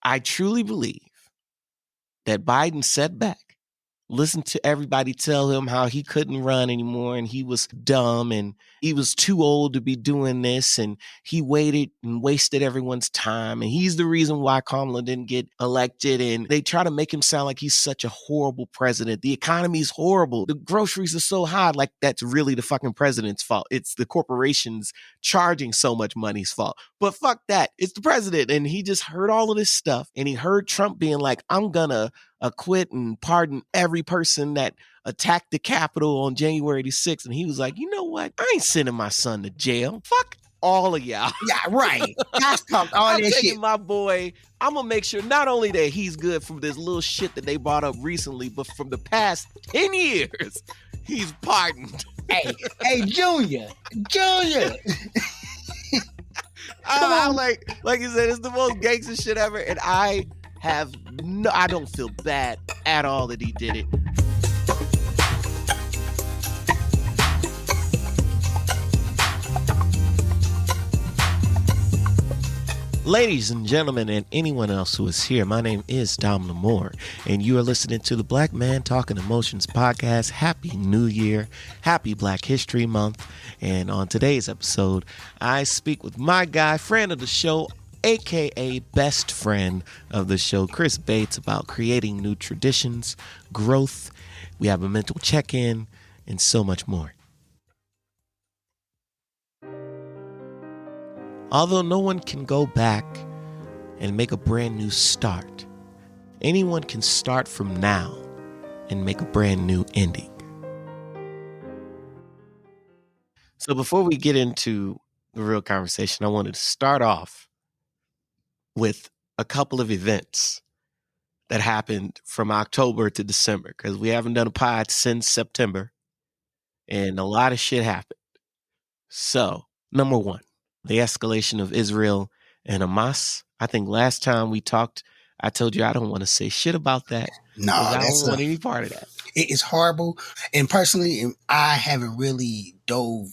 I truly believe that Biden sat back, listened to everybody tell him how he couldn't run anymore and he was dumb and he was too old to be doing this and he waited and wasted everyone's time and he's the reason why Kamala didn't get elected, and they try to make him sound like he's such a horrible president. The economy's horrible. The groceries are so high, like that's really the fucking president's fault. It's the corporations charging so much money's fault. But fuck that. It's the president. And he just heard all of this stuff and he heard Trump being like, I'm gonna acquit and pardon every person that attacked the Capitol on January 6th. And he was like, you know what? I ain't sending my son to jail. Fuck all of y'all. Yeah, right. That's all I'm that taking shit. my boy. I'm going to make sure not only that he's good from this little shit that they brought up recently, but from the past 10 years, he's pardoned. Hey, Junior. Like you said, it's the most gangster shit ever. And I don't feel bad at all that he did it. Ladies and gentlemen, and anyone else who is here, my name is Amour, and you are listening to the Black Man Talking Emotions podcast. Happy New Year. Happy Black History Month. And on today's episode, I speak with my guy, friend of the show, AKA best friend of the show, Chris Bate, about creating new traditions, growth. We have a mental check-in, and so much more. Although no one can go back and make a brand new start, anyone can start from now and make a brand new ending. So before we get into the real conversation, I wanted to start off with a couple of events that happened from October to December, because we haven't done a pod since September and a lot of shit happened. So, number one, the escalation of Israel and Hamas. I think last time we talked, I told you I don't want to say shit about that. No, I don't want any part of that. It is horrible. And personally, I haven't really dove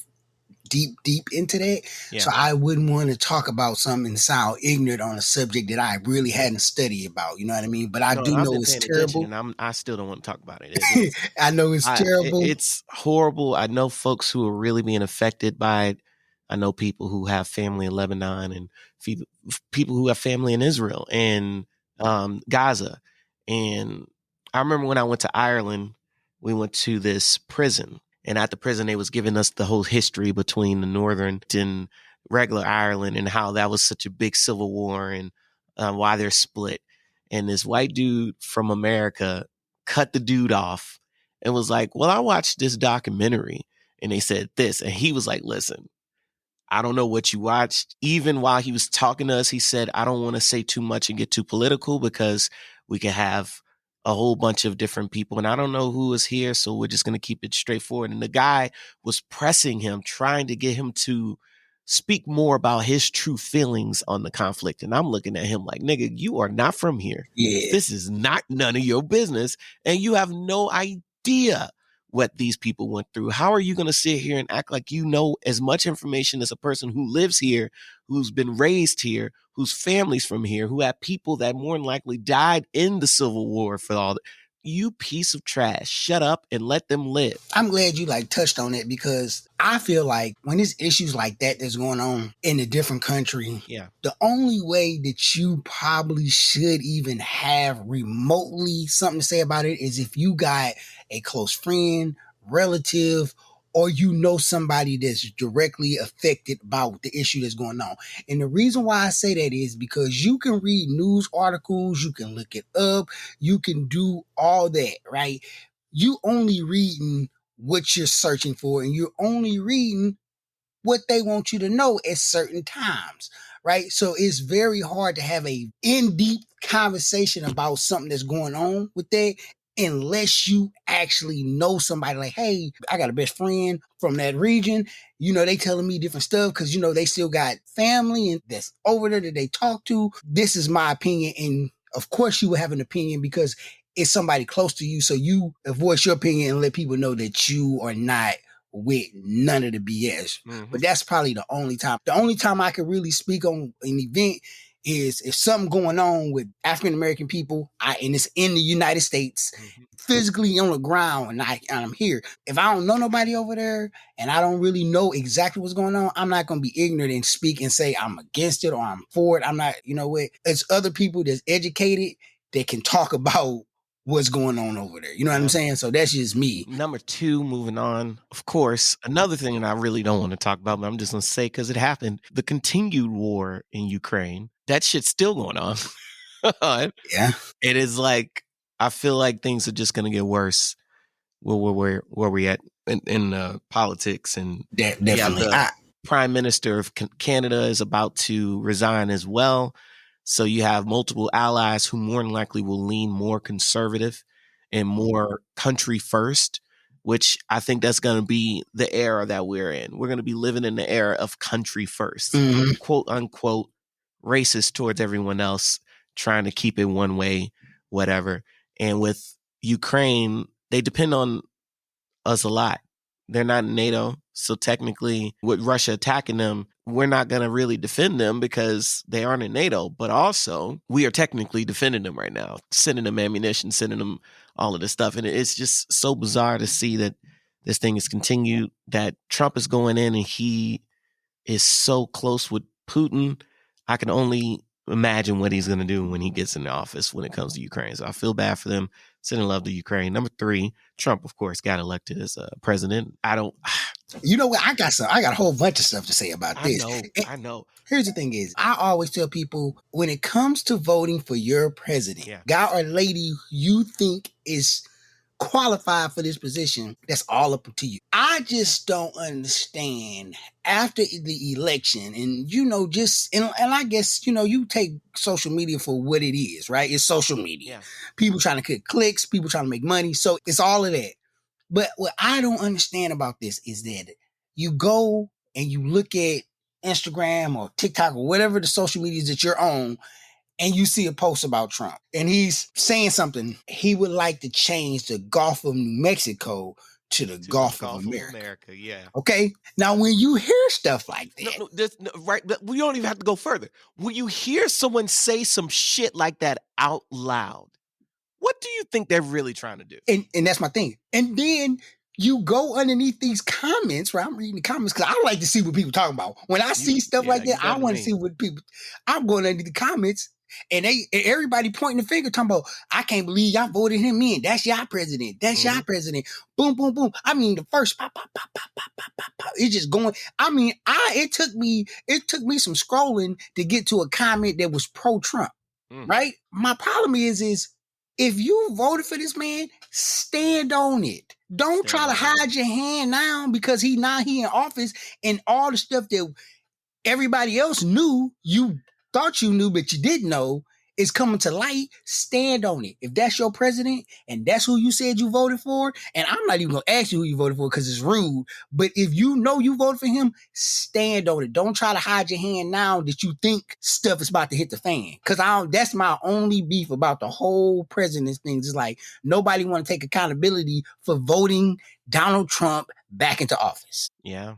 deep into that. Yeah. So I wouldn't want to talk about something and sound ignorant on a subject that I really hadn't studied about. You know what I mean? But I do know it's terrible. And I still don't want to talk about it. I know it's terrible. It's horrible. I know folks who are really being affected by it. I know people who have family in Lebanon and people who have family in Israel and Gaza. And I remember when I went to Ireland, we went to this prison. And at the prison, they was giving us the whole history between the Northern and regular Ireland and how that was such a big civil war and why they're split. And this white dude from America cut the dude off and was like, well, I watched this documentary and they said this. And he was like, listen, I don't know what you watched. Even while he was talking to us, he said, I don't want to say too much and get too political because we could have a whole bunch of different people. And I don't know who is here, so we're just going to keep it straightforward. And the guy was pressing him, trying to get him to speak more about his true feelings on the conflict. And I'm looking at him like, nigga, you are not from here. Yeah. This is not none of your business. And you have no idea what these people went through. How are you going to sit here and act like you know as much information as a person who lives here, who's been raised here, whose family's from here, who had people that more than likely died in the Civil War for all that? You piece of trash. Shut up and let them live. I'm glad you touched on it because I feel like when there's issues like that that's going on in a different country, the only way that you probably should even have remotely something to say about it is if you got a close friend, relative, or you know somebody that's directly affected by the issue that's going on. And the reason why I say that is because you can read news articles, you can look it up, you can do all that, right? You only reading what you're searching for, and you're only reading what they want you to know at certain times, right? So it's very hard to have a in-deep conversation about something that's going on with that unless you actually know somebody like, hey, I got a best friend from that region. You know, they telling me different stuff because, you know, they still got family and that's over there that they talk to. This is my opinion. And of course you will have an opinion because it's somebody close to you. So you voice your opinion and let people know that you are not with none of the BS. Mm-hmm. But that's probably the only time. The only time I could really speak on an event is if something going on with African American people, and it's in the United States, physically on the ground, and I'm here. If I don't know nobody over there and I don't really know exactly what's going on, I'm not going to be ignorant and speak and say I'm against it or I'm for it. I'm not, you know what? It's other people that's educated that can talk about what's going on over there. You know what I'm saying? So that's just me. Number 2, moving on. Of course, another thing that I really don't want to talk about, but I'm just going to say because it happened. The continued war in Ukraine. That shit's still going on. Yeah. It is like, I feel like things are just going to get worse where we at in politics. And definitely. The Prime Minister of Canada is about to resign as well. So you have multiple allies who more than likely will lean more conservative and more country first, which I think that's going to be the era that we're in. We're going to be living in the era of country first, quote unquote, racist towards everyone else, trying to keep it one way, whatever. And with Ukraine, they depend on us a lot. They're not in NATO. So technically, with Russia attacking them, we're not going to really defend them because they aren't in NATO. But also, we are technically defending them right now, sending them ammunition, sending them all of this stuff. And it's just so bizarre to see that this thing has continued, that Trump is going in and he is so close with Putin. I can only imagine what he's going to do when he gets in the office when it comes to Ukraine. So I feel bad for them. Sending love to Ukraine. Number 3, Trump, of course, got elected as president. You know what? I got a whole bunch of stuff to say about this. I know. Here's the thing is, I always tell people, when it comes to voting for your president, guy or lady you think is qualified for this position, that's all up to you. I just don't understand after the election, and and I guess, you take social media for what it is, right? It's social media. People trying to get clicks, people trying to make money. So it's all of that. But what I don't understand about this is that you go and you look at Instagram or TikTok or whatever the social medias that you're on, and you see a post about Trump, and he's saying something. He would like to change the Gulf of New Mexico to the Gulf of America. Yeah. Okay. Now, when you hear stuff like that, right? We don't even have to go further. When you hear someone say some shit like that out loud, what do you think they're really trying to do? And that's my thing. And then you go underneath these comments, right? I'm reading the comments because I like to see what people talking about. When I see stuff like that, I want to see what people. I'm going underneath the comments, and everybody pointing the finger, talking about, I can't believe y'all voted him in. That's y'all president. That's y'all president. Boom, boom, boom. I mean, the first pop, pop, pop, pop, pop, pop, pop, pop. It's just going. I mean, it took me some scrolling to get to a comment that was pro-Trump, right? My problem is if you voted for this man, stand on it. Don't try to hide your hand now because he in office, and all the stuff that everybody else knew, you thought you knew, but you didn't know, is coming to light. Stand on it. If that's your president and that's who you said you voted for, and I'm not even going to ask you who you voted for because it's rude, but if you know you voted for him, stand on it. Don't try to hide your hand now that you think stuff is about to hit the fan. Because that's my only beef about the whole president's thing. It's like nobody want to take accountability for voting Donald Trump back into office. Yeah.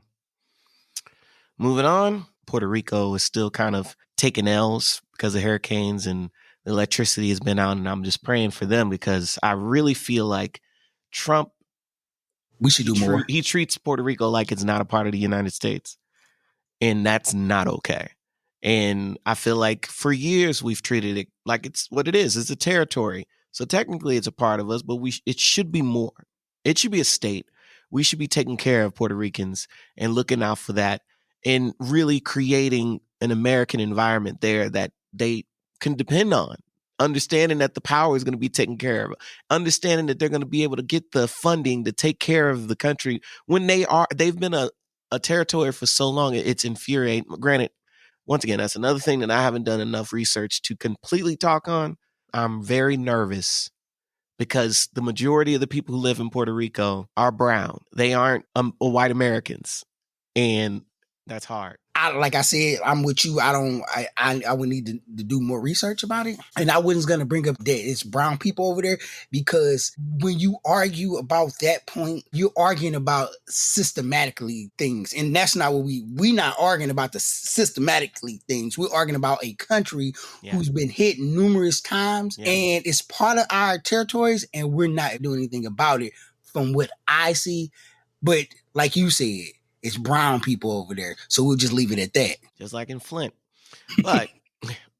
Moving on, Puerto Rico is still kind of taking L's because of hurricanes, and the electricity has been out, and I'm just praying for them because I really feel like Trump, we should do more. He treats Puerto Rico like it's not a part of the United States, and that's not okay. And I feel like for years we've treated it like it's what it is. It's a territory. So technically it's a part of us, but it should be more. It should be a state. We should be taking care of Puerto Ricans and looking out for that, and really creating an American environment there that they can depend on, understanding that the power is going to be taken care of, understanding that they're going to be able to get the funding to take care of the country when they've been a territory for so long. It's infuriating. Granted, once again, that's another thing that I haven't done enough research to completely talk on. I'm very nervous because the majority of the people who live in Puerto Rico are brown. They aren't white Americans. And that's hard. like I said, I'm with you. I would need to do more research about it. And I wasn't going to bring up that it's brown people over there, because when you argue about that point, you're arguing about systematically things. And that's not what we not arguing about the systematically things. We're arguing about a country who's been hit numerous times and it's part of our territories, and we're not doing anything about it from what I see. But like you said, it's brown people over there. So we'll just leave it at that. Just like in Flint. But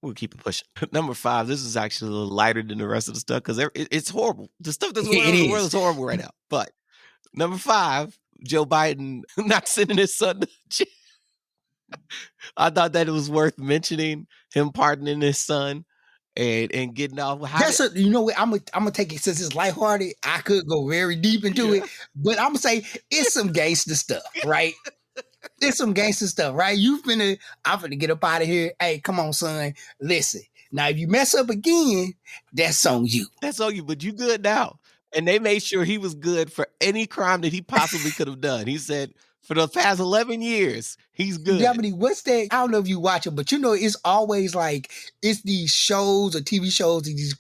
we'll keep it pushing. Number 5, this is actually a little lighter than the rest of the stuff because it's horrible. The stuff that's going on in the world is horrible right now. But number 5, Joe Biden not sending his son to jail. I thought that it was worth mentioning, him pardoning his son and getting off. You know what? I'm gonna take it, since it's lighthearted. I could go very deep into it, but I'm gonna say it's some gangster stuff, right? It's some gangster stuff, right? I'm finna get up out of here. Hey, come on, son. Listen. Now, if you mess up again, that's on you. That's on you, but you good now. And they made sure he was good for any crime that he possibly could have done. He said, for the past 11 years, he's good. Dominique, what's that? I don't know if you watch it, but you know, it's always like, it's these shows or TV shows, these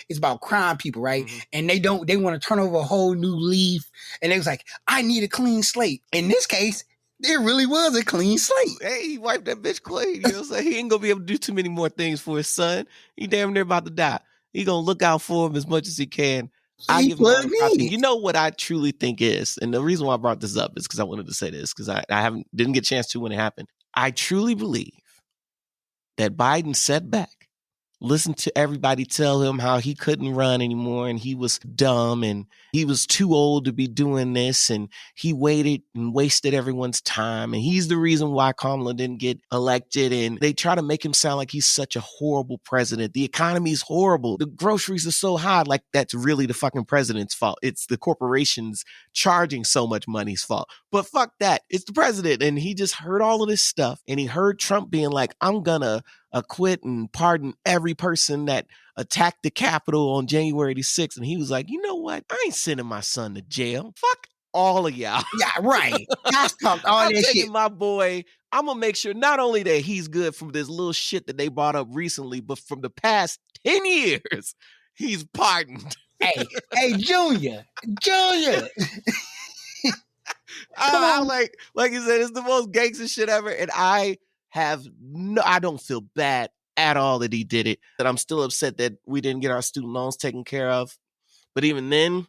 it's about crime people, right? Mm-hmm. And they want to turn over a whole new leaf. And they was like, I need a clean slate. In this case, there really was a clean slate. Hey, he wiped that bitch clean. You know what I'm saying? He ain't gonna be able to do too many more things for his son. He damn near about to die. He gonna look out for him as much as he can. I give him you know what I truly think is, and the reason why I brought this up is because I wanted to say this, because I didn't get a chance to when it happened. I truly believe that Biden sat back, listened to everybody tell him how he couldn't run anymore and he was dumb and he was too old to be doing this, and he waited and wasted everyone's time, and he's the reason why Kamala didn't get elected, and they try to make him sound like he's such a horrible president. The economy's horrible. The groceries are so high. Like, that's really the fucking president's fault. It's the corporations charging so much money's fault. But fuck that. It's the president. And he just heard all of this stuff, and he heard Trump being like, I'm gonna acquit and pardon every person that attacked the Capitol on January 6th. And he was like, you know what? I ain't sending my son to jail. Fuck all of y'all. Yeah, right. I'm taking my boy. I'm going to make sure not only that he's good from this little shit that they brought up recently, but from the past 10 years, he's pardoned. Hey, Junior. Like you said, it's the most gangster shit ever. And I don't feel bad at all that he did it. That I'm still upset that we didn't get our student loans taken care of. But even then,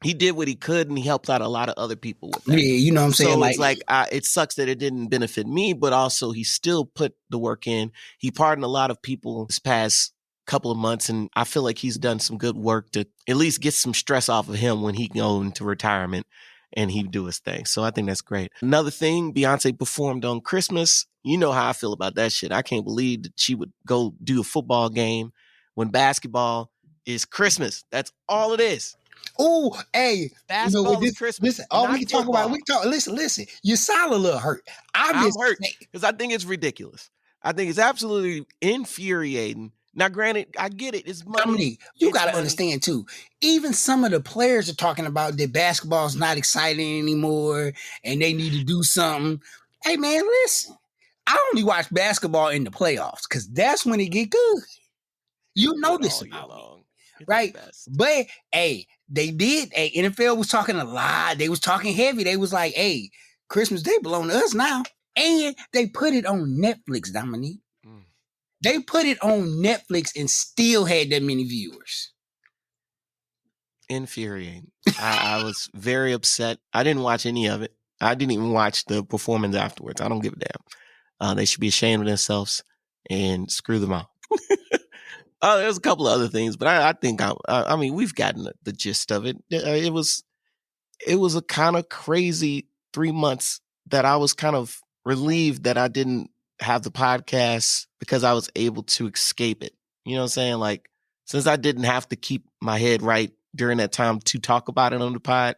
he did what he could, and he helped out a lot of other people with that. Yeah, you know what I'm saying? So it's like it sucks that it didn't benefit me, but also he still put the work in. He pardoned a lot of people this past couple of months, and I feel like he's done some good work to at least get some stress off of him when he can go into retirement and he do his thing. So I think that's great. Another thing, Beyonce performed on Christmas. You know how I feel about that shit. I can't believe that she would go do a football game when basketball is Christmas. That's all it is. Oh, hey, basketball is Christmas. Listen, all we can talk about. Listen. You sound a little hurt. I'm hurt because I think it's ridiculous. I think it's absolutely infuriating. Now, granted, I get it. It's money. Dominique, you got to understand, too. Even some of the players are talking about that basketball is not exciting anymore and they need to do something. Hey, man, listen. I only watch basketball in the playoffs because that's when it get good. You know this about me, right? But, hey, they did. Hey, NFL was talking a lot. They was talking heavy. They was like, hey, Christmas Day belong to us now. And they put it on Netflix, Dominique. They put it on Netflix and still had that many viewers. Infuriating. I was very upset. I didn't watch any of it. I didn't even watch the performance afterwards. I don't give a damn. They should be ashamed of themselves and screw them out. There's a couple of other things, but I think I mean, we've gotten the gist of it. It was a kind of crazy 3 months that I was kind of relieved that I didn't have the podcast because I was able to escape it. You know what I'm saying? Like, since I didn't have to keep my head right during that time to talk about it on the pod,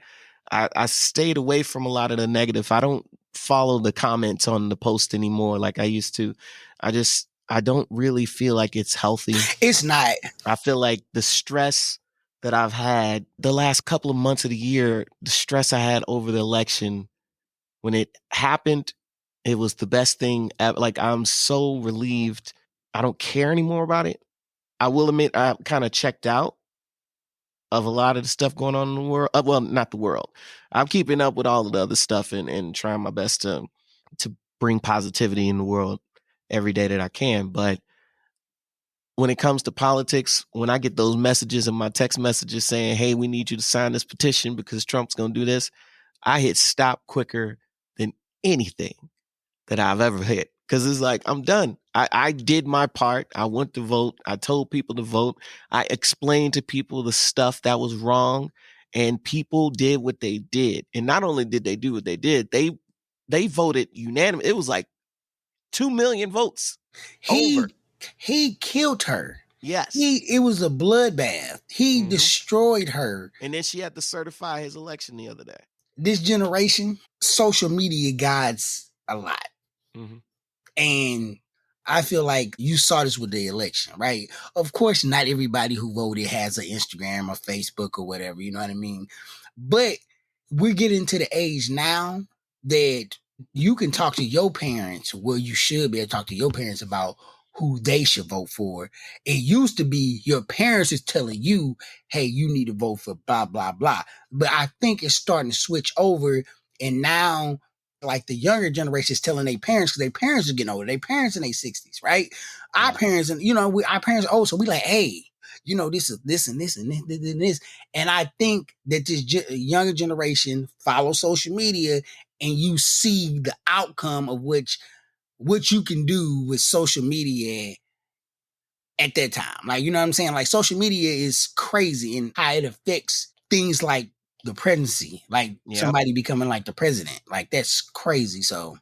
I stayed away from a lot of the negative. I don't follow the comments on the post anymore like I used to. I don't really feel like it's healthy. It's not. I feel like the stress that I've had the last couple of months of the year, the stress I had over the election when it happened, It was the best thing ever. Like, I'm so relieved. I don't care anymore about it. I will admit I kind of checked out of a lot of the stuff going on in the world. Well, not the world. I'm keeping up with all of the other stuff and trying my best to bring positivity in the world every day that I can. But when it comes to politics, when I get those messages in my text messages saying, hey, we need you to sign this petition because Trump's going to do this, I hit stop quicker than anything that I've ever hit. Because it's like, I'm done. I did my part. I went to vote. I told people to vote. I explained to people the stuff that was wrong, and people did what they did. And not only did they do what they did, they voted unanimous. It was like 2 million votes over. He killed her. Yes. It was a bloodbath. He destroyed her. And then she had to certify his election the other day. This generation, social media guides a lot. Mm-hmm. And I feel like you saw this with the election, right? Of course, not everybody who voted has an Instagram or Facebook or whatever, you know what I mean? But we're getting to the age now that you can talk to your parents, well, you should be able to talk to your parents about who they should vote for. It used to be your parents is telling you, hey, you need to vote for blah, blah, blah. But I think it's starting to switch over. And now, like the younger generation is telling their parents, because their parents are getting older. Their parents in their 60s, right? Our parents, and our parents are old. So we like, hey, this is this and this and this and this. And I think that this younger generation follows social media, and you see the outcome of what you can do with social media at that time. Like, you know what I'm saying? Like, social media is crazy in how it affects things like the presidency, like somebody becoming like the president. Like, that's crazy. So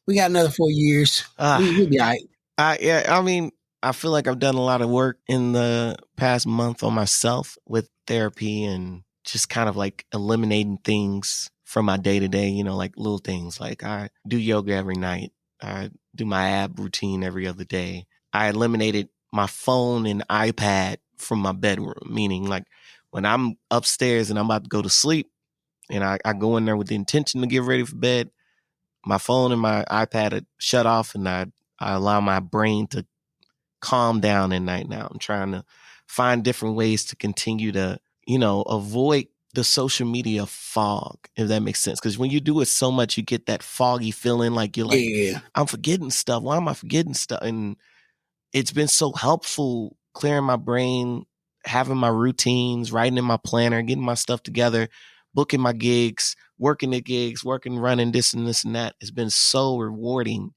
we got another 4 years. We'll be all right. I mean, I feel like I've done a lot of work in the past month on myself with therapy and just kind of like eliminating things from my day-to-day, like little things. Like, I do yoga every night. I do my ab routine every other day. I eliminated my phone and iPad from my bedroom, meaning like when I'm upstairs and I'm about to go to sleep and I go in there with the intention to get ready for bed, my phone and my iPad are shut off, and I allow my brain to calm down at night now. I'm trying to find different ways to continue to, avoid the social media fog, if that makes sense. Because when you do it so much, you get that foggy feeling like you're like, I'm forgetting stuff. Why am I forgetting stuff? And it's been so helpful clearing my brain, having my routines, writing in my planner, getting my stuff together, booking my gigs, working the gigs, running this and this and that. It's been so rewarding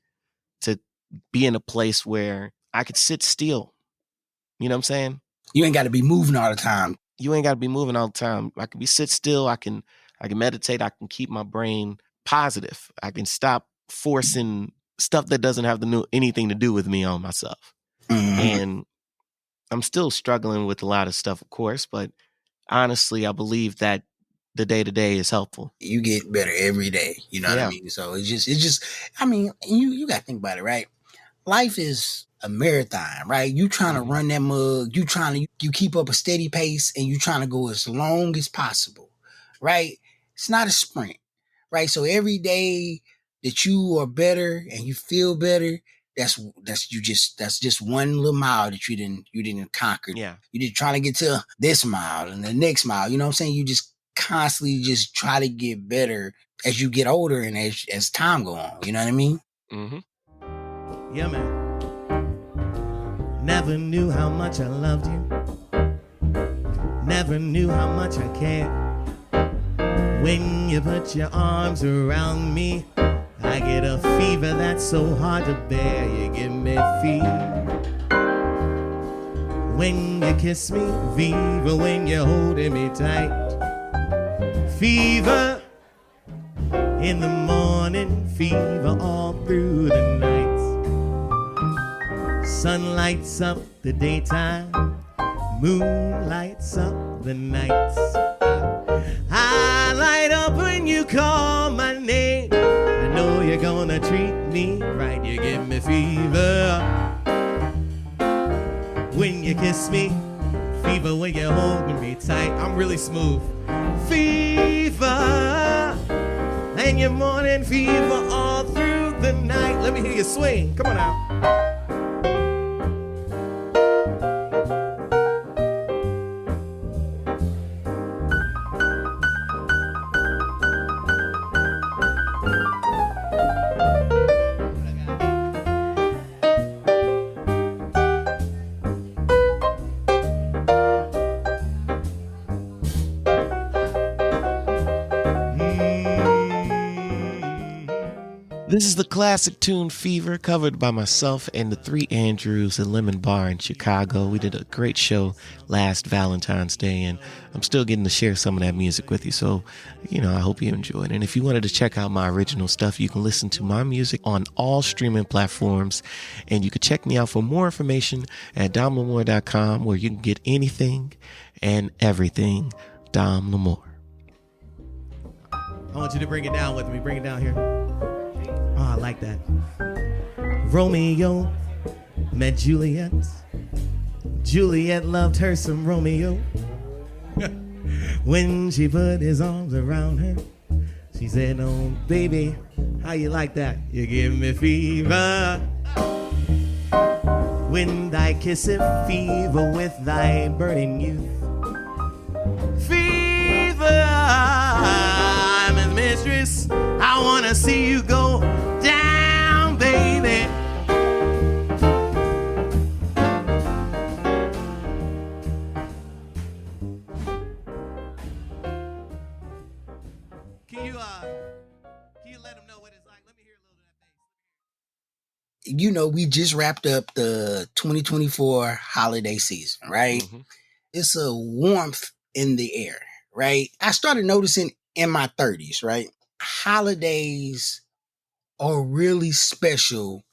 to be in a place where I could sit still. You know what I'm saying? You ain't got to be moving all the time. I can sit still. I can meditate. I can keep my brain positive. I can stop forcing stuff that doesn't have anything to do with me on myself. Mm-hmm. And I'm still struggling with a lot of stuff, of course, but honestly, I believe that the day-to-day is helpful. You get better every day. You know what I mean? So it's just, I mean, you got to think about it, right? Life is a marathon, right? You trying to run that mug, you keep up a steady pace, and you trying to go as long as possible, right? It's not a sprint, right? So every day that you are better and you feel better, that's just one little mile that you didn't conquer. Yeah. You did trying to get to this mile and the next mile. You know what I'm saying? You just constantly just try to get better as you get older and as time go on. You know what I mean? Mm-hmm. Yeah, man. Never knew how much I loved you. Never knew how much I cared. When you put your arms around me, I get a fever that's so hard to bear. You give me fever when you kiss me, fever when you're holding me tight. Fever in the morning, fever all through the night. Sun lights up the daytime, moon lights up the nights. I light up when you call my name. I know you're gonna treat me right. You give me fever when you kiss me, fever when you're holding me tight. I'm really smooth. Fever and your morning fever all through the night. Let me hear you swing. Come on out. This is the classic tune Fever, covered by myself and the Three Andrews at Lemon Bar in Chicago. We did a great show last Valentine's Day, and I'm still getting to share some of that music with you. So, I hope you enjoyed it. And if you wanted to check out my original stuff, you can listen to my music on all streaming platforms. And you can check me out for more information at domlamour.com, where you can get anything and everything Dom Lamour. I want you to bring it down with me. Bring it down here. Oh, I like that. Romeo met Juliet. Juliet loved her some Romeo. When she put his arms around her, she said, "Oh, baby, how you like that? You give me fever. When thy kisseth fever with thy burning youth. Fever, I'm his mistress. I wanna see you go down, baby." Can you let them know what it's like? Let me hear a little of that bass. We just wrapped up the 2024 holiday season, right? Mm-hmm. It's a warmth in the air, right? I started noticing in my 30s, right? Holidays are really special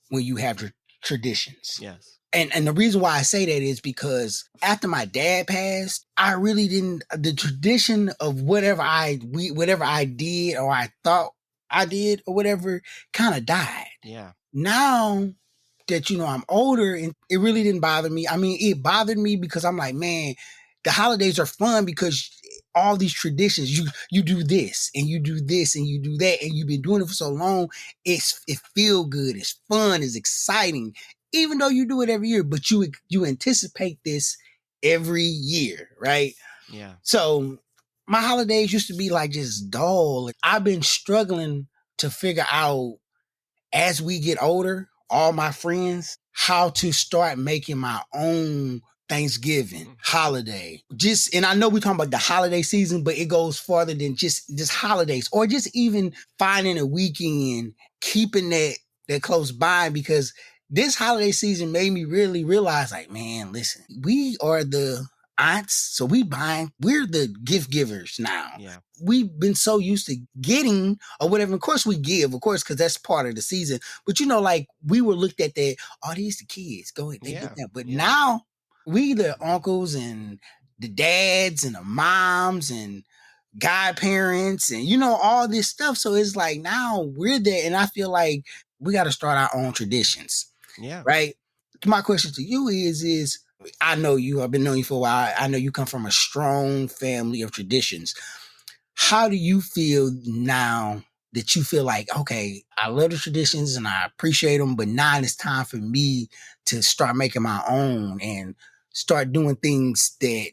when you have traditions. Yes. And the reason why I say that is because after my dad passed, I really didn't, the tradition of whatever I did or I thought I did or whatever kind of died. Yeah. Now that, I'm older, and it really didn't bother me. I mean, it bothered me because I'm like, man, the holidays are fun because all these traditions, you do this and you do this and you do that, and you've been doing it for so long. It feel good. It's fun. It's exciting. Even though you do it every year, but you anticipate this every year, right? Yeah. So my holidays used to be like just dull. I've been struggling to figure out, as we get older, all my friends, how to start making my own Thanksgiving holiday. And I know we're talking about the holiday season, but it goes farther than just holidays, or just even finding a weekend, keeping that close by, because this holiday season made me really realize, like, man, listen, we are the aunts, so we're the gift givers now. Yeah. We've been so used to getting or whatever. Of course we give, because that's part of the season. But like, we were looked at that, oh, these the kids, go ahead, they get that. But now we the uncles and the dads and the moms and godparents and all this stuff. So it's like, now we're there, and I feel like we got to start our own traditions. Yeah. Right. My question to you is I know you, I've been knowing you for a while. I know you come from a strong family of traditions. How do you feel now that you feel like, okay, I love the traditions and I appreciate them, but now it's time for me to start making my own and start doing things that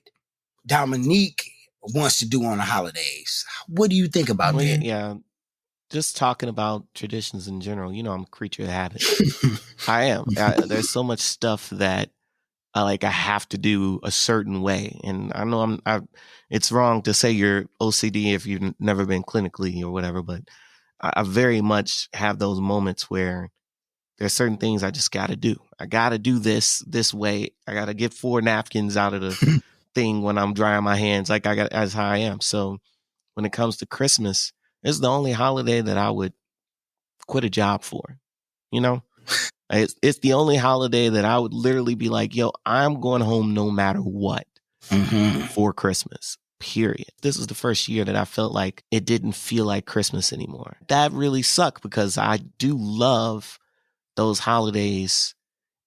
Dominique wants to do on the holidays? What do you think about that? Yeah. Just talking about traditions in general, I'm a creature of habit. I am. There's so much stuff that I have to do a certain way. And I know it's wrong to say you're OCD if you've never been clinically or whatever, but I very much have those moments where there's certain things I just got to do. I got to do this way. I got to get 4 napkins out of the thing when I'm drying my hands. That's how I am. So when it comes to Christmas, it's the only holiday that I would quit a job for, It's the only holiday that I would literally be like, yo, I'm going home no matter what for Christmas, period. This was the first year that I felt like it didn't feel like Christmas anymore. That really sucked, because I do love those holidays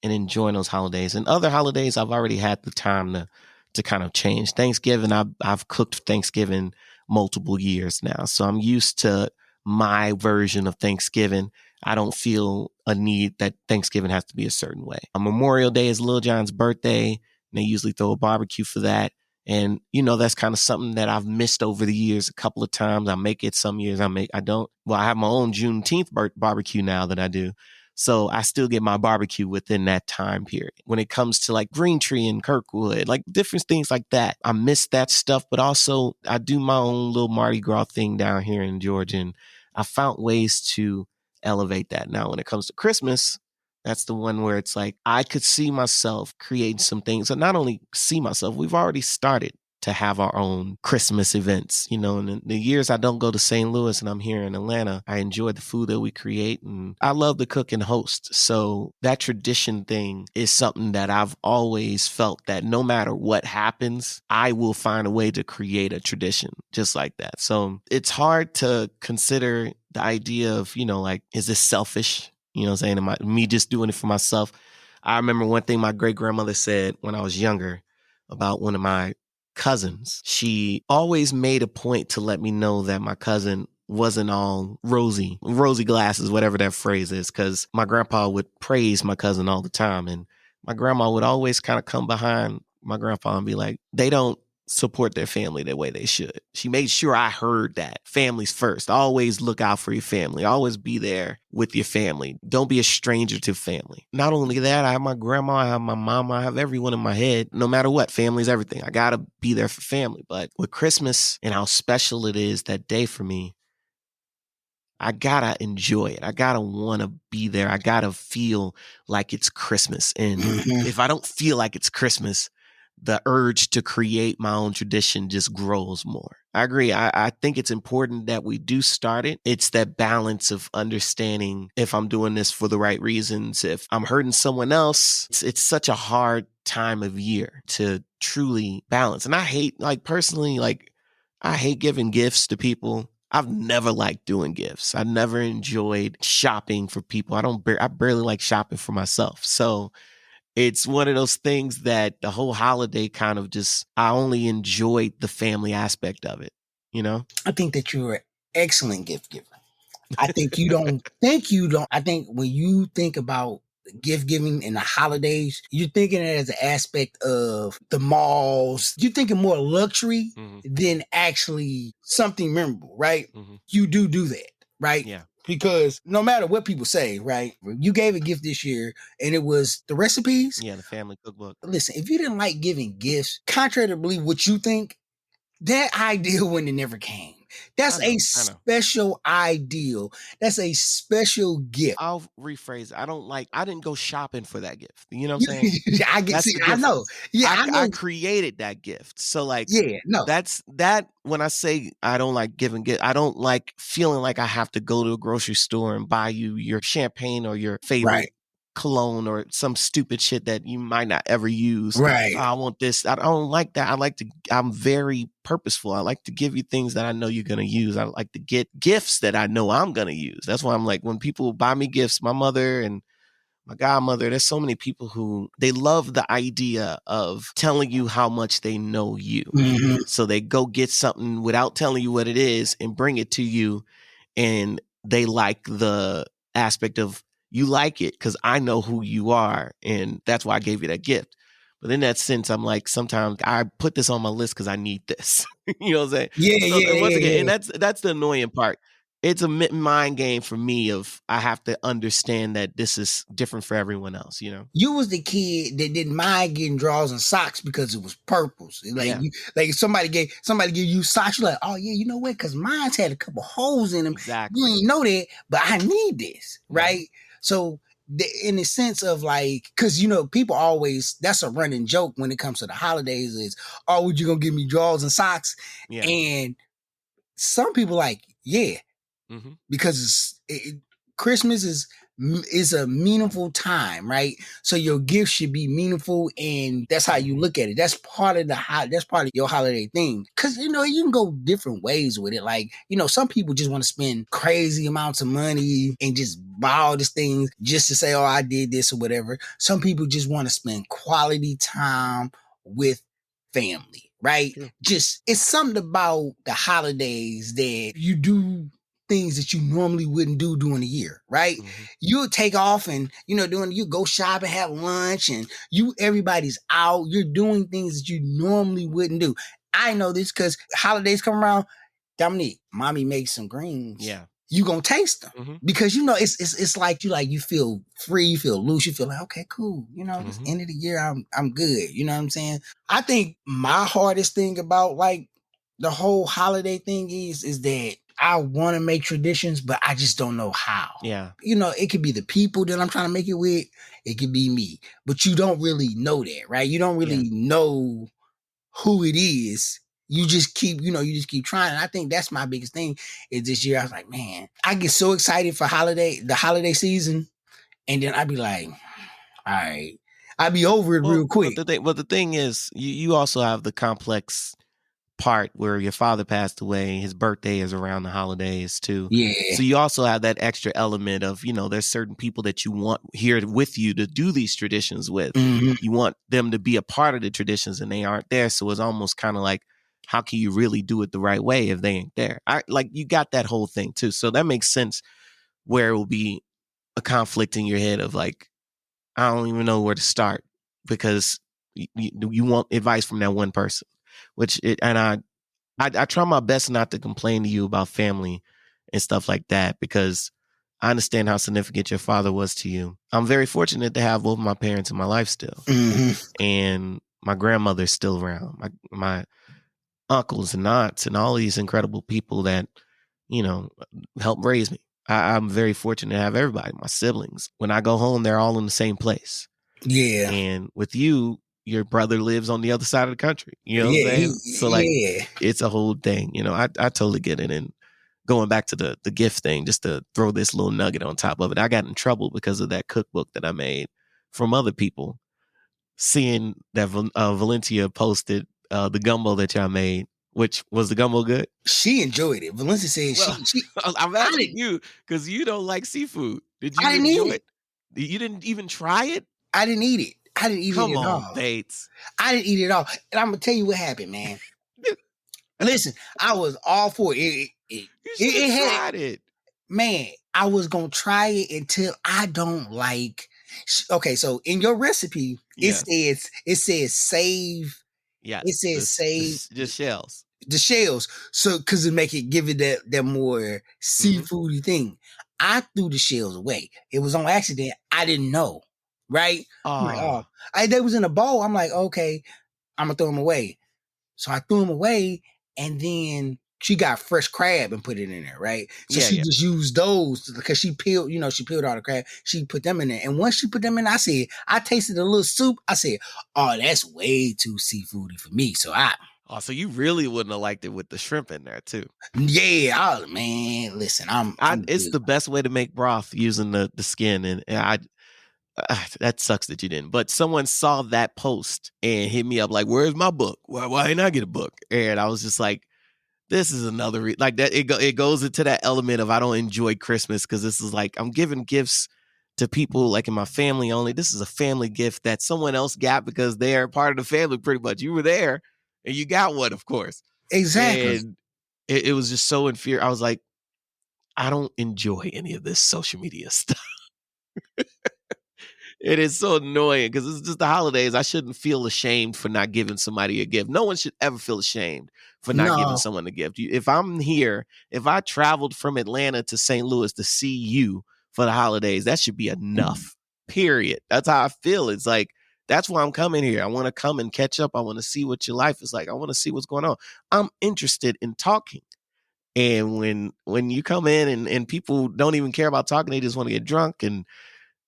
and enjoying those holidays. And other holidays, I've already had the time to kind of change. Thanksgiving, I've cooked Thanksgiving multiple years now. So I'm used to my version of Thanksgiving. I don't feel a need that Thanksgiving has to be a certain way. Memorial Day is Lil John's birthday, and they usually throw a barbecue for that. And, that's kind of something that I've missed over the years a couple of times. I make it some years. I don't. Well, I have my own Juneteenth barbecue now that I do. So I still get my barbecue within that time period. When it comes to like Green Tree and Kirkwood, like different things like that, I miss that stuff. But also I do my own little Mardi Gras thing down here in Georgia. And I found ways to elevate that. Now, when it comes to Christmas, that's the one where it's like I could see myself creating some things. And not only see myself, we've already started to have our own Christmas events. In the years I don't go to St. Louis and I'm here in Atlanta, I enjoy the food that we create, and I love to cook and host. So that tradition thing is something that I've always felt that no matter what happens, I will find a way to create a tradition just like that. So it's hard to consider the idea of, is this selfish? I'm saying? Me just doing it for myself. I remember one thing my great grandmother said when I was younger about one of my cousins. She always made a point to let me know that my cousin wasn't all rosy glasses, whatever that phrase is, because my grandpa would praise my cousin all the time. And my grandma would always kind of come behind my grandpa and be like, they don't support their family the way they should. She made sure I heard that. Families first. Always look out for your family. Always be there with your family. Don't be a stranger to family. Not only that, I have my grandma, I have my mama, I have everyone in my head. No matter what, family's everything. I gotta be there for family. But with Christmas and how special it is that day for me, I gotta enjoy it. I gotta want to be there. I gotta feel like it's Christmas. And if I don't feel like it's Christmas, the urge to create my own tradition just grows more. I agree. I think it's important that we do start it. It's that balance of understanding if I'm doing this for the right reasons, if I'm hurting someone else. It's such a hard time of year to truly balance. And I hate, personally, I hate giving gifts to people. I've never liked doing gifts. I never enjoyed shopping for people. I barely like shopping for myself. So it's one of those things that the whole holiday kind of I only enjoyed the family aspect of it, I think that you're an excellent gift giver. I think I think when you think about gift giving and the holidays, you're thinking it as an aspect of the malls. You're thinking more luxury than actually something memorable, right? You do that, right? Yeah. Because no matter what people say, right? You gave a gift this year and it was the recipes. Yeah, the family cookbook. Listen, if you didn't like giving gifts, contrary to believe what you think, that ideal wouldn't have never came. That's a special ideal. That's a special gift. I'll rephrase it. I didn't go shopping for that gift. You know what I'm saying? I know. Yeah, I know. I created that gift. So that's when I say I don't like giving gifts, I don't like feeling like I have to go to a grocery store and buy you your champagne or your favorite cologne or some stupid shit that you might not ever use. Right. I want this. I don't like that. I'm very purposeful. I like to give you things that I know you're going to use. I like to get gifts that I know I'm going to use. That's why I'm like, when people buy me gifts, my mother and my godmother, there's so many people who they love the idea of telling you how much they know you. So they go get something without telling you what it is and bring it to you. And they like the aspect of, you like it because I know who you are, and that's why I gave you that gift. But in that sense, I'm like, sometimes I put this on my list because I need this. You know what I'm saying? Yeah. And that's the annoying part. It's a mind game for me of I have to understand that this is different for everyone else, You was the kid that didn't mind getting drawers and socks because it was purples. Somebody gave you socks, you're like, oh yeah, you know what? Because mine's had a couple holes in them. Exactly. You ain't know that, but I need this, right? So in the sense of because people always, that's a running joke when it comes to the holidays is, oh, would you gonna give me drawers and socks? Yeah. And some people because Christmas is a meaningful time, right? So your gift should be meaningful, and that's how you look at it. That's part of your holiday thing. Because you can go different ways with it. Some people just want to spend crazy amounts of money and just buy all these things just to say, oh, I did this or whatever. Some people just want to spend quality time with family, right? Sure. Just it's something about the holidays that you do things that you normally wouldn't do during the year, right? You'll take off and, you go shop and have lunch and everybody's out. You're doing things that you normally wouldn't do. I know this because holidays come around. Dominique, mommy makes some greens. Yeah. You gonna taste them because it's like you feel free, you feel loose, you feel like, okay, cool. This end of the year, I'm good. You know what I'm saying? I think my hardest thing about like the whole holiday thing is that I want to make traditions, but I just don't know how. Yeah. It could be the people that I'm trying to make it with, it could be me, but you don't really know that, right? You don't really know who it is. You just keep trying. And I think that's my biggest thing is this year. I was like, man, I get so excited for the holiday season. And then I'd be like, all right, I'd be over it real quick. But the thing is, you also have the complex part where your father passed away. His birthday is around the holidays too. Yeah. So you also have that extra element of, there's certain people that you want here with you to do these traditions with. You want them to be a part of the traditions and they aren't there. So it's almost kind of like, how can you really do it the right way if they ain't there? You got that whole thing too. So that makes sense where it will be a conflict in your head of like, I don't even know where to start because you want advice from that one person, I try my best not to complain to you about family and stuff like that because I understand how significant your father was to you. I'm very fortunate to have both my parents in my life still. And my grandmother's still around. My uncles and aunts and all these incredible people that, helped raise me. I'm very fortunate to have everybody, my siblings. When I go home, they're all in the same place. Yeah. And with you, your brother lives on the other side of the country. You know what I'm saying? So it's a whole thing. I totally get it. And going back to the gift thing, just to throw this little nugget on top of it, I got in trouble because of that cookbook that I made from other people. Seeing that Valencia posted the gumbo that y'all made, which was the gumbo good? She enjoyed it. Valencia said she I'm asking you because you don't like seafood. Did you enjoy it? You didn't even try it? I didn't eat it. I didn't eat it at all. Come on, Bates. I didn't eat it at all. And I'm going to tell you what happened, man. Listen, I was all for it. You should have tried it. Man, I was going to try it until I don't like. Okay, so in your recipe, it says save. Yeah. It says save. Just shells. The shells. So, because give it that more seafoody thing. I threw the shells away. It was on accident. I didn't know. Right? I'm like, they was in a bowl. I'm like, okay, I'm gonna throw them away. So I threw them away, and then she got fresh crab and put it in there, right? So she just used those because she peeled all the crab. She put them in there, and once she put them in, I tasted a little soup. I said, oh, that's way too seafoody for me. So so you really wouldn't have liked it with the shrimp in there too. Yeah, man, listen, it's the best way to make broth using the skin, and that sucks that you didn't. But someone saw that post and hit me up like, "Where's my book? Why didn't I get a book?" And I was just like, "This is another like that." It goes into that element of I don't enjoy Christmas because this is like I'm giving gifts to people like in my family only. This is a family gift that someone else got because they're part of the family. Pretty much, you were there and you got one, of course. Exactly. And it was just so inferior. I was like, I don't enjoy any of this social media stuff. It is so annoying because it's just the holidays. I shouldn't feel ashamed for not giving somebody a gift. No one should ever feel ashamed for not giving someone a gift. If I'm here, if I traveled from Atlanta to St. Louis to see you for the holidays, that should be enough, period. That's how I feel. It's like, that's why I'm coming here. I want to come and catch up. I want to see what your life is like. I want to see what's going on. I'm interested in talking. And when you come in and people don't even care about talking, they just want to get drunk. And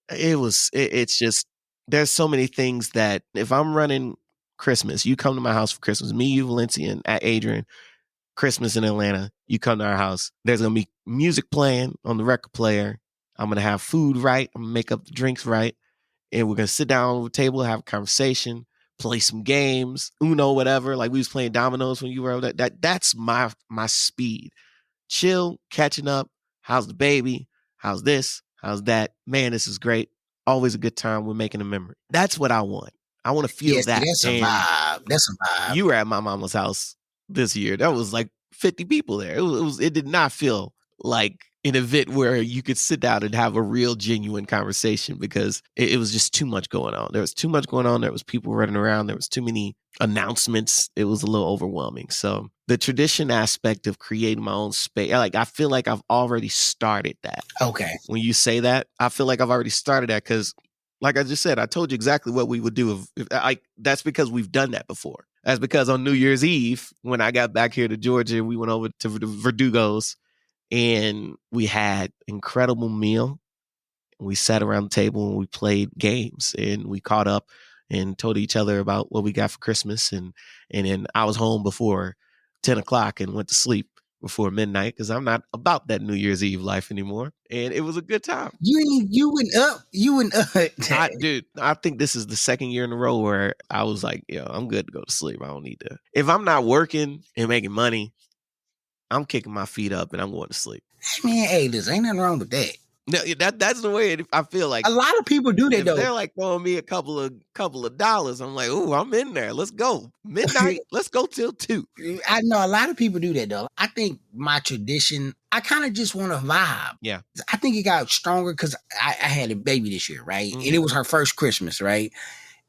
it's just, there's so many things that if I'm running Christmas, you come to my house for Christmas, me, you, Valencia, and Adrian, Christmas in Atlanta, you come to our house, there's going to be music playing on the record player. I'm going to have food right. I'm going to make up the drinks right. And we're going to sit down at the table, have a conversation, play some games, Uno, whatever. Like we was playing dominoes when you were over there. That's my speed. Chill, catching up. How's the baby? How's this? How's that? Man, this is great. Always a good time. We're making a memory. That's what I want. I want to feel that. That's a vibe. That's a vibe. You were at my mama's house this year. That was like 50 people there. It did not feel like an event where you could sit down and have a real genuine conversation, because it was just too much going on. There was too much going on. There was people running around. There was too many announcements. It was a little overwhelming. So the tradition aspect of creating my own space, like I feel like I've already started that. Okay. When you say that, I feel like I've already started that, because like I just said, I told you exactly what we would do. If that's because we've done that before. That's because on New Year's Eve, when I got back here to Georgia, we went over to the Verdugos and we had incredible meal. We sat around the table and we played games and we caught up and told each other about what we got for Christmas. And then I was home before 10 o'clock and went to sleep before midnight, because I'm not about that New Year's Eve life anymore. And it was a good time. You went up. Dude, I think this is the second year in a row where I was like, yo, I'm good to go to sleep. I don't need to. If I'm not working and making money, I'm kicking my feet up and I'm going to sleep. Man, hey, there's ain't nothing wrong with that. No, that's the way I feel like. A lot of people do that, if though. They're like throwing me a couple of dollars. I'm like, ooh, I'm in there. Let's go. Midnight. Let's go till 2. I know a lot of people do that, though. I think my tradition, I kind of just want to vibe. Yeah. I think it got stronger because I had a baby this year, right? Mhm. And it was her first Christmas, right?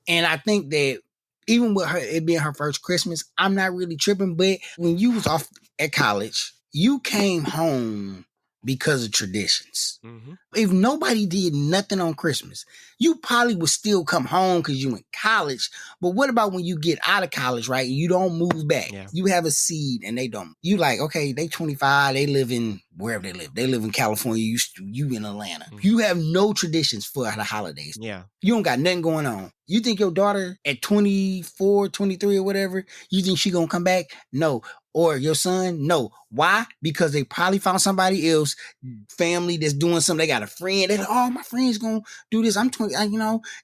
And I think that even with her, it being her first Christmas, I'm not really tripping. But when you was off at college, you came home because of traditions. Mm-hmm. If nobody did nothing on Christmas, you probably would still come home because you in college. But what about when you get out of college, right? You don't move back. Yeah. You have a seed and they don't. You like, okay, they 25, they live in wherever they live. They live in California, you in Atlanta. Mhm. You have no traditions for the holidays. Yeah. You don't got nothing going on. You think your daughter at 24, 23 or whatever, you think she gonna come back? No. Or your son? No. Why? Because they probably found somebody else, family that's doing something. They got a friend. They're like, oh, my friend's gonna do this. I'm 20,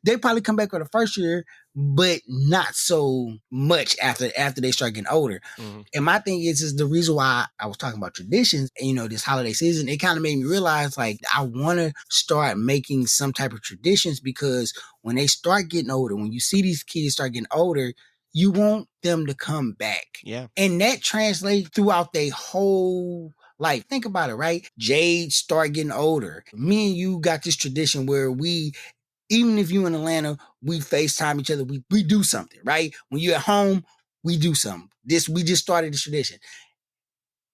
they probably come back for the first year, but not so much after they start getting older. Mm-hmm. And my thing is the reason why I was talking about traditions, this holiday season, it kind of made me realize, like, I want to start making some type of traditions, because when they start getting older, when you see these kids start getting older, you want them to come back. Yeah. And that translates throughout their whole life. Think about it, right? Jade start getting older. Me and you got this tradition where even if you in Atlanta, we FaceTime each other. We do something, right? When you're at home, we do something. We just started this tradition.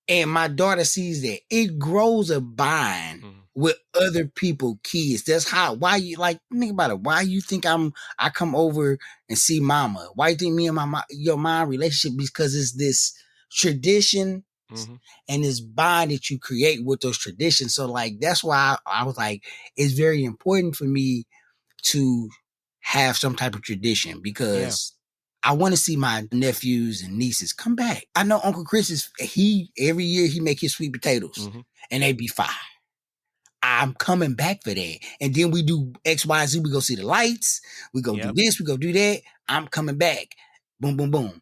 And my daughter sees that. It grows a bond with other people, kids. That's why you think about it. Why you think I come over and see mama? Why you think me and your mom relationship? Because it's this tradition and this bond that you create with those traditions. So like, that's why I was like, it's very important for me to have some type of tradition, because I want to see my nephews and nieces come back. I know Uncle Chris every year he make his sweet potatoes and they be fire. I'm coming back for that. And then we do X, Y, Z. We go see the lights. We go do this. We go do that. I'm coming back. Boom, boom, boom.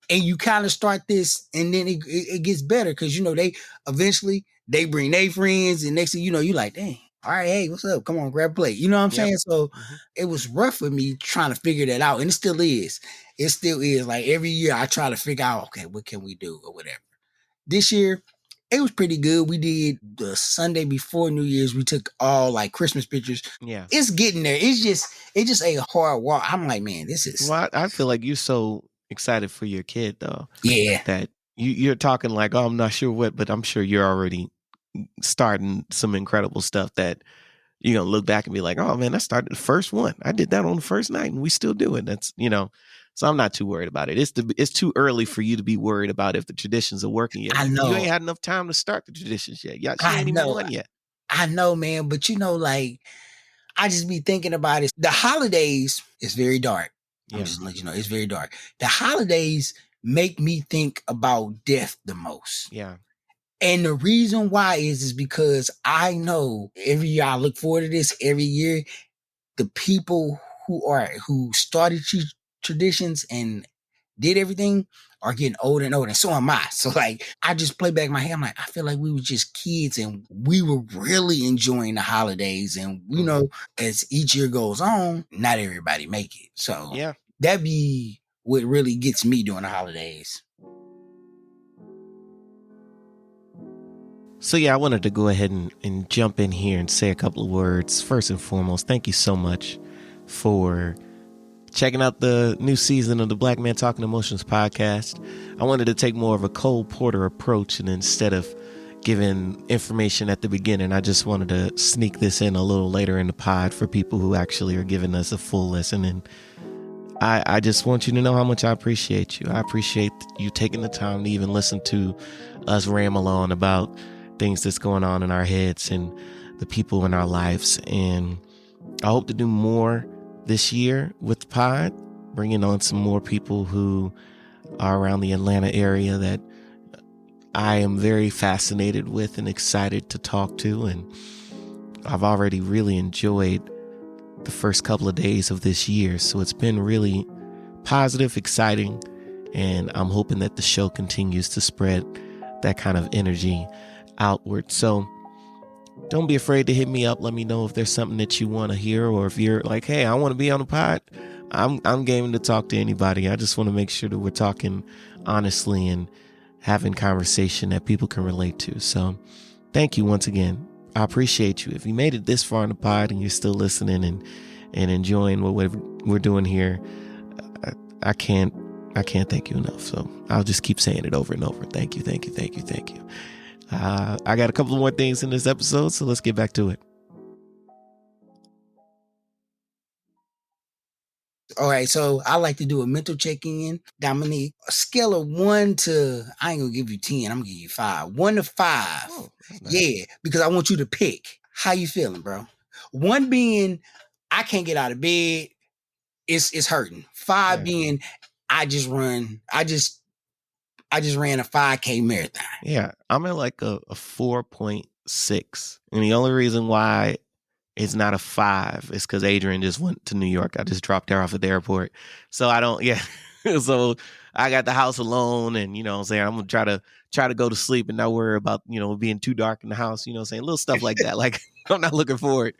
And you kind of start this, and then it gets better, because, they eventually they bring their friends, and next thing you know, you like, dang, all right, hey, what's up? Come on, grab a plate. You know what I'm saying? So it was rough for me trying to figure that out. And it still is. It still is. Like, every year I try to figure out, okay, what can we do or whatever. This year, it was pretty good. We did the Sunday before New Year's. We took all like Christmas pictures. Yeah. It's getting there. It's just a hard walk. I'm like, man, this is. Well, I feel like you're so excited for your kid, though. Yeah. That you're talking like, oh, I'm not sure what, but I'm sure you're already starting some incredible stuff that you're going to look back and be like, oh man, I started the first one. I did that on the first night and we still do it. That's, so I'm not too worried about it. It's too early for you to be worried about if the traditions are working yet. I know. You ain't had enough time to start the traditions yet. She ain't even won yet. I know, man. But like, I just be thinking about it. The holidays is very dark. I'm just letting you know, it's very dark. The holidays make me think about death the most. Yeah. And the reason why is because I know every year I look forward to this. Every year, the people who started these traditions and did everything are getting older and older, and so am I. So like, I just play back my head. I'm like, I feel like we were just kids and we were really enjoying the holidays. And as each year goes on, not everybody make it. So that be what really gets me during the holidays. So yeah, I wanted to go ahead and jump in here and say a couple of words. First and foremost, thank you so much for checking out the new season of the Black Man Talking Emotions podcast. I wanted to take more of a Cole Porter approach, and instead of giving information at the beginning, I just wanted to sneak this in a little later in the pod for people who actually are giving us a full listen. And I just want you to know how much I appreciate you. I appreciate you taking the time to even listen to us ramble on about things that's going on in our heads and the people in our lives. And I hope to do more this year with the pod, bringing on some more people who are around the Atlanta area that I am very fascinated with and excited to talk to. And I've already really enjoyed the first couple of days of this year. So it's been really positive, exciting, and I'm hoping that the show continues to spread that kind of energy outward. So don't be afraid to hit me up. Let me know if there's something that you want to hear, or if you're like, hey, I want to be on the pod. I'm game to talk to anybody. I just want to make sure that we're talking honestly and having conversation that people can relate to. So thank you once again. I appreciate you. If you made it this far in the pod and you're still listening and enjoying what we're doing here, I can't thank you enough. So I'll just keep saying it over and over. Thank you, thank you, thank you, thank you. I got a couple more things in this episode, so let's get back to it. All right, so I like to do a mental check-in. Dominique, a scale of 1 to, I ain't gonna give you 10, I'm gonna give you 5. 1 to 5. Oh, yeah, because I want you to pick. How you feeling, bro? 1 being, I can't get out of bed. It's hurting. 5 being, I just ran a 5K marathon. Yeah, I'm at like a 4.6. And the only reason why it's not a 5 is because Adrian just went to New York. I just dropped her off at the airport. So I don't, so I got the house alone, and you know what I'm saying, I'm gonna try to go to sleep and not worry about, you know, being too dark in the house, you know what I'm saying? Little stuff like that. Like, I'm not looking forward.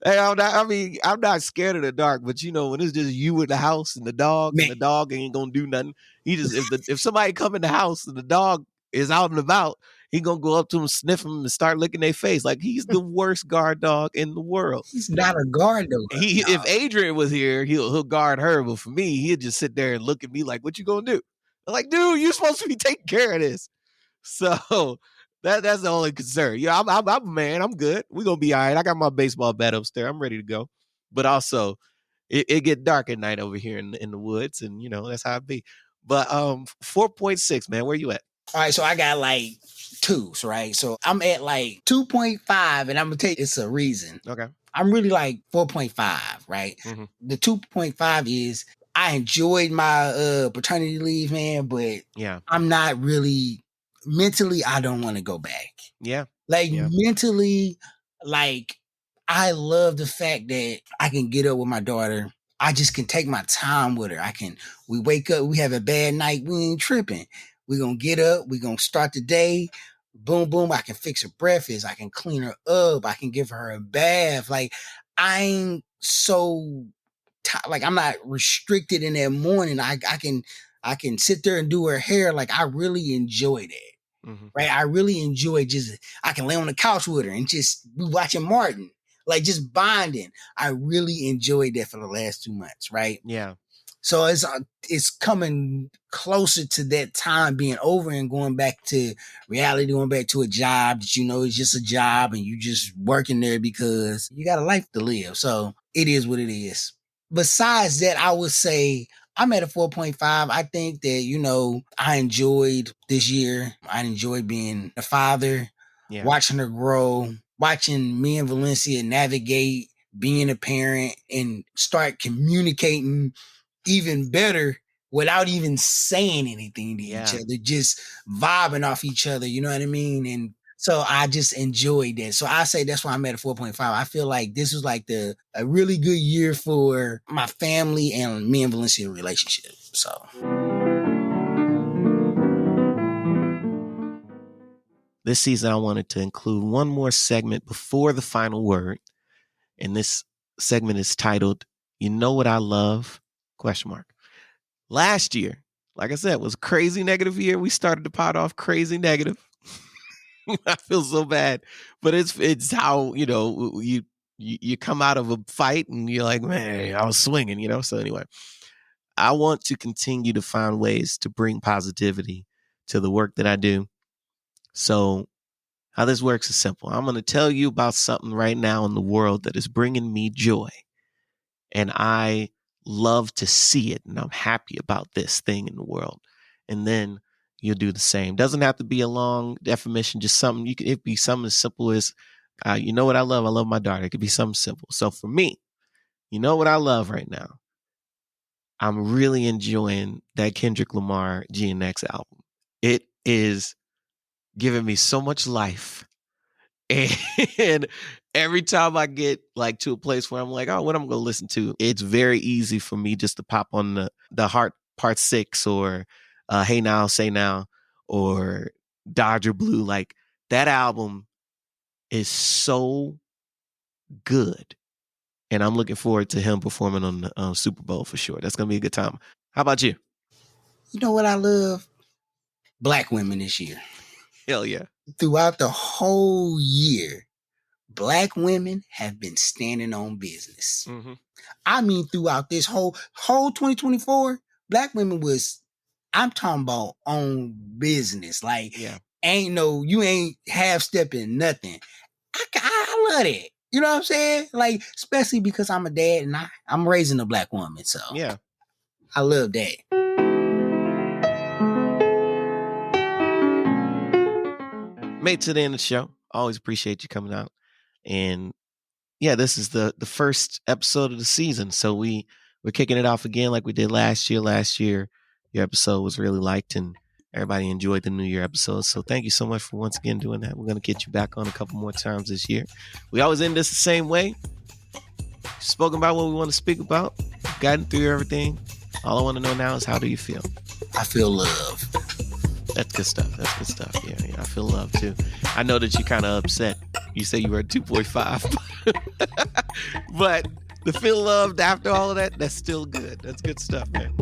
Hey, I'm not scared of the dark, but you know, when it's just you with the house and the dog, man, and the dog ain't gonna do nothing. He just, if somebody come in the house and the dog is out and about, he gonna go up to him, sniff him, and start licking their face. Like, he's the worst guard dog in the world. He's not a guard dog. If Adrian was here, he'll guard her, but for me, he'll just sit there and look at me like, "What you gonna do?" I'm like, "Dude, you're supposed to be taking care of this." So that's the only concern. Yeah, I'm a man. I'm good. We're gonna be all right. I got my baseball bat upstairs. I'm ready to go. But also, it get dark at night over here in the woods, and you know that's how it be. But 4.6, man. Where you at? All right, so I got like 2s, right? So I'm at like 2.5, and I'm gonna tell you it's a reason. Okay. I'm really like 4.5, right? Mm-hmm. The 2.5 is I enjoyed my paternity leave, man, but I'm not really mentally, I don't want to go back. Mentally, like, I love the fact that I can get up with my daughter. I just can take my time with her. We wake up, we have a bad night, we ain't tripping. We're going to get up. We're going to start the day. Boom, boom. I can fix her breakfast. I can clean her up. I can give her a bath. Like, I ain't so, like, I'm not restricted in that morning. I can sit there and do her hair. Like, I really enjoy that. Mm-hmm. Right? I really enjoy I can lay on the couch with her and just be watching Martin. Like, just bonding. I really enjoyed that for the last 2 months. Right? Yeah. So it's coming closer to that time being over and going back to reality, going back to a job that you know is just a job and you just working there because you got a life to live. So it is what it is. Besides that, I would say I'm at a 4.5. I think that, you know, I enjoyed this year. I enjoyed being a father, watching her grow, watching me and Valencia navigate being a parent and start communicating even better without even saying anything to each other, just vibing off each other, you know what I mean? And so I just enjoyed that. So I say that's why I'm at a 4.5. I feel like this was like a really good year for my family and me and Valencia relationship. So this season, I wanted to include one more segment before the final word. And this segment is titled, "You Know What I Love?" ? Last year, like I said, was a crazy negative year. We started the pod off crazy negative. I feel so bad, but it's how, you come out of a fight and you're like, man, I was swinging. So anyway, I want to continue to find ways to bring positivity to the work that I do. So how this works is simple. I'm going to tell you about something right now in the world that is bringing me joy. And I love to see it. And I'm happy about this thing in the world. And then you'll do the same. Doesn't have to be a long definition, just something. It be something as simple as, you know what I love? I love my daughter. It could be something simple. So for me, you know what I love right now? I'm really enjoying that Kendrick Lamar GNX album. It is giving me so much life. And every time I get like to a place where I'm like, oh, what am I going to listen to? It's very easy for me just to pop on the Heart Part 6 or Hey Now, Say Now or Dodger Blue. Like that album is so good. And I'm looking forward to him performing on the Super Bowl for sure. That's going to be a good time. How about you? You know what I love? Black women this year. Hell yeah. Throughout the whole year, Black women have been standing on business. Mm-hmm. I mean, throughout this whole 2024, Black women I'm talking about on business. Like, you ain't half-stepping nothing. I love it. You know what I'm saying? Like, especially because I'm a dad and I'm raising a Black woman. So yeah, I love that. Made to the end of the show. Always appreciate you coming out. And yeah, this is the first episode of the season. So we're kicking it off again like we did last year. Last year, your episode was really liked and everybody enjoyed the New Year episode. So thank you so much for once again doing that. We're going to get you back on a couple more times this year. We always end this the same way. Spoken about what we want to speak about. Gotten through everything. All I want to know now is, how do you feel? I feel love. That's good stuff. Yeah, I feel love too. I know that you're kind of upset. You say you were at 2.5. But to feel loved after all of that, that's still good. That's good stuff, man.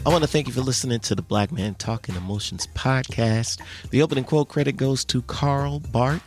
I want to thank you for listening to the Black Man Talking Emotions podcast. The opening quote credit goes to Carl Bart.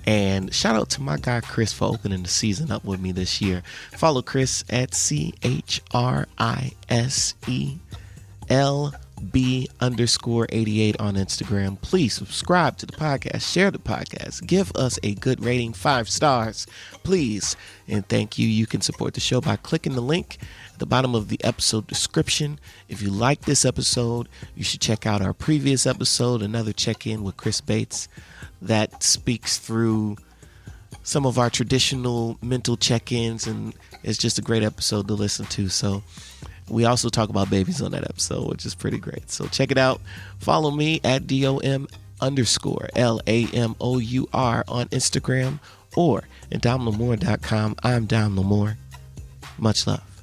And shout out to my guy Chris for opening the season up with me this year. Follow Chris at CHRISELB_88 on Instagram. Please subscribe to the podcast, share the podcast, give us a good rating, 5 stars, please. And thank you. You can support the show by clicking the link at the bottom of the episode description. If you like this episode, you should check out our previous episode, another check-in with Chris Bates, that speaks through some of our traditional mental check-ins, and it's just a great episode to listen to. So we also talk about babies on that episode, which is pretty great. So check it out. Follow me at DOM_LAMOUR on Instagram or at DomLamour.com. I'm Dom Lamour. Much love.